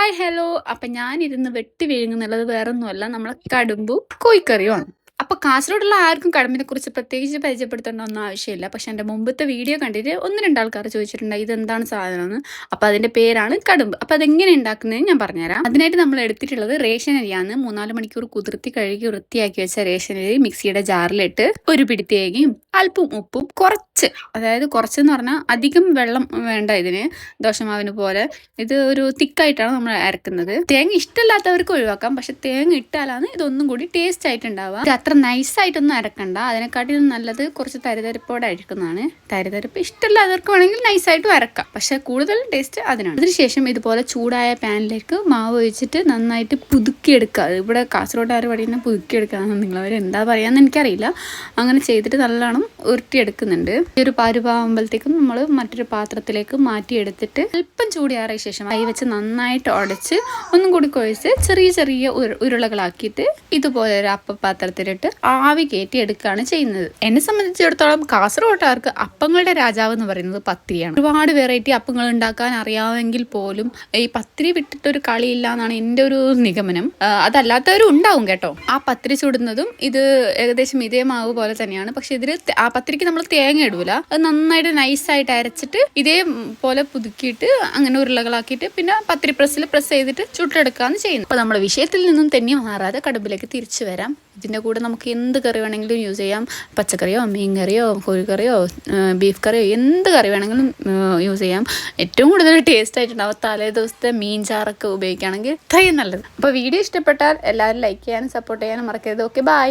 Hi hello. അപ്പം ഞാനിരുന്ന് വെട്ടി വിഴുങ്ങുന്നുള്ളത് വേറൊന്നുമല്ല, നമ്മളെ കടുമ്പും കോഴിക്കറിയുമാണ്. അപ്പോൾ കാസർഗോഡുള്ള ആർക്കും കടുമ്പിനെക്കുറിച്ച് പ്രത്യേകിച്ച് പരിചയപ്പെടുത്തേണ്ട ഒന്നും ആവശ്യമില്ല. പക്ഷെ എൻ്റെ മുമ്പത്തെ വീഡിയോ കണ്ടിട്ട് ഒന്ന് രണ്ടാൾക്കാർ ചോദിച്ചിട്ടുണ്ടായി ഇതെന്താണ് സാധനമെന്ന്. അപ്പോൾ അതിൻ്റെ പേരാണ് കടുമ്പ്. അപ്പോൾ അതെങ്ങനെ ഉണ്ടാക്കുന്നതെന്ന് ഞാൻ പറഞ്ഞുതരാം. അതിനായിട്ട് നമ്മൾ എടുത്തിട്ടുള്ളത് റേഷൻ അരിയാണ്. 3-4 മണിക്കൂർ കുതിർത്തി കഴുകി വൃത്തിയാക്കി വെച്ച റേഷൻ അരി മിക്സിയുടെ ജാറിലിട്ട് ഒരു പിടി തേങ്ങയും അല്പം ഉപ്പും അതായത് കുറച്ചെന്ന് പറഞ്ഞാൽ അധികം വെള്ളം വേണ്ട ഇതിന്, ദോശമാവിന് പോലെ. ഇത് ഒരു തിക്കായിട്ടാണ് നമ്മൾ അരക്കുന്നത്. തേങ്ങ ഇഷ്ടമില്ലാത്തവർക്ക് ഒഴിവാക്കാം, പക്ഷെ തേങ്ങ ഇട്ടാലാണ് ഇതൊന്നും കൂടി ടേസ്റ്റ് ആയിട്ടുണ്ടാവുക. ഇത് അത്ര നൈസായിട്ടൊന്നും അരക്കണ്ട, അതിനെക്കാട്ടിലും നല്ലത് കുറച്ച് തരിതരിപ്പോടെ അരക്കുന്നതാണ്. തരിതരിപ്പ് ഇഷ്ടമില്ലാത്തവർക്ക് വേണമെങ്കിൽ നൈസായിട്ടും അരക്കാം, പക്ഷെ കൂടുതൽ ടേസ്റ്റ് അതിനാണ്. അതിനുശേഷം ഇതുപോലെ ചൂടായ പാനിലേക്ക് മാവ് ഒഴിച്ചിട്ട് നന്നായിട്ട് പുതുക്കിയെടുക്കുക. ഇവിടെ കാസർഗോഡുകാർ പറയുന്ന പുതുക്കിയെടുക്കുക, നിങ്ങളവർ എന്താ പറയാന്ന് എനിക്കറിയില്ല. അങ്ങനെ ചെയ്തിട്ട് നല്ലോണം ഉരുട്ടിയെടുക്കുന്നുണ്ട്. ഈ ഒരു പരുവാകുമ്പോഴത്തേക്കും നമ്മൾ മറ്റൊരു പാത്രത്തിലേക്ക് മാറ്റിയെടുത്തിട്ട് അല്പം ചൂടിയാറിയ ശേഷം കൈ വെച്ച് നന്നായിട്ട് ഉടച്ച് ഒന്നും കൂടി കുഴച്ച് ചെറിയ ചെറിയ ഉരുളകളാക്കിയിട്ട് ഇതുപോലെ ഒരു അപ്പപാത്രത്തിലിട്ട് ആവി കയറ്റി എടുക്കുകയാണ് ചെയ്യുന്നത്. എന്നെ സംബന്ധിച്ചിടത്തോളം കാസർഗോഡുകാർക്ക് അപ്പങ്ങളുടെ രാജാവ് എന്ന് പറയുന്നത് പത്തിരിയാണ്. ഒരുപാട് വെറൈറ്റി അപ്പങ്ങൾ ഉണ്ടാക്കാൻ അറിയാമെങ്കിൽ പോലും ഈ പത്തിരി വിട്ടിട്ടൊരു കളിയില്ല എന്നാണ് എൻ്റെ ഒരു നിഗമനം. അതല്ലാത്തവരും ഉണ്ടാവും കേട്ടോ. ആ പത്തിരി ചുടുന്നതും ഇത് ഏകദേശം ഇതേ മാവ് പോലെ തന്നെയാണ്. പക്ഷെ ഇതിൽ ആ പത്തിരിക്ക് നമ്മൾ തേങ്ങ ഇടൂല, അത് നന്നായിട്ട് നൈസായിട്ട് അരച്ചിട്ട് ഇതേപോലെ പുതുക്കിയിട്ട് അങ്ങനെ ഉരുളകളാക്കിയിട്ട് പിന്നെ പത്തിരി പ്രസ് ചെയ്തിട്ട് ചുട്ടെടുക്കാന്ന് ചെയ്യുന്നത്. അപ്പോൾ നമ്മുടെ വിഷയത്തിൽ നിന്നും തന്നെ മാറാതെ കടുമ്പിലേക്ക് തിരിച്ചു വരാം. ഇതിൻ്റെ കൂടെ നമുക്ക് എന്ത് കറി വേണമെങ്കിലും യൂസ് ചെയ്യാം. പച്ചക്കറിയോ മീൻ കറിയോ കോഴിക്കറിയോ ബീഫ് കറിയോ എന്ത് കറി വേണമെങ്കിലും യൂസ് ചെയ്യാം. ഏറ്റവും കൂടുതൽ ടേസ്റ്റ് ആയിട്ടുണ്ടാവും തലേ ദിവസത്തെ മീൻ ചാറൊക്കെ ഉപയോഗിക്കുകയാണെങ്കിൽ ഇത്രയും നല്ലത്. അപ്പോൾ വീഡിയോ ഇഷ്ടപ്പെട്ടാൽ എല്ലാവരും ലൈക്ക് ചെയ്യാനും സപ്പോർട്ട് ചെയ്യാനും മറക്കരുത്. Okay, by.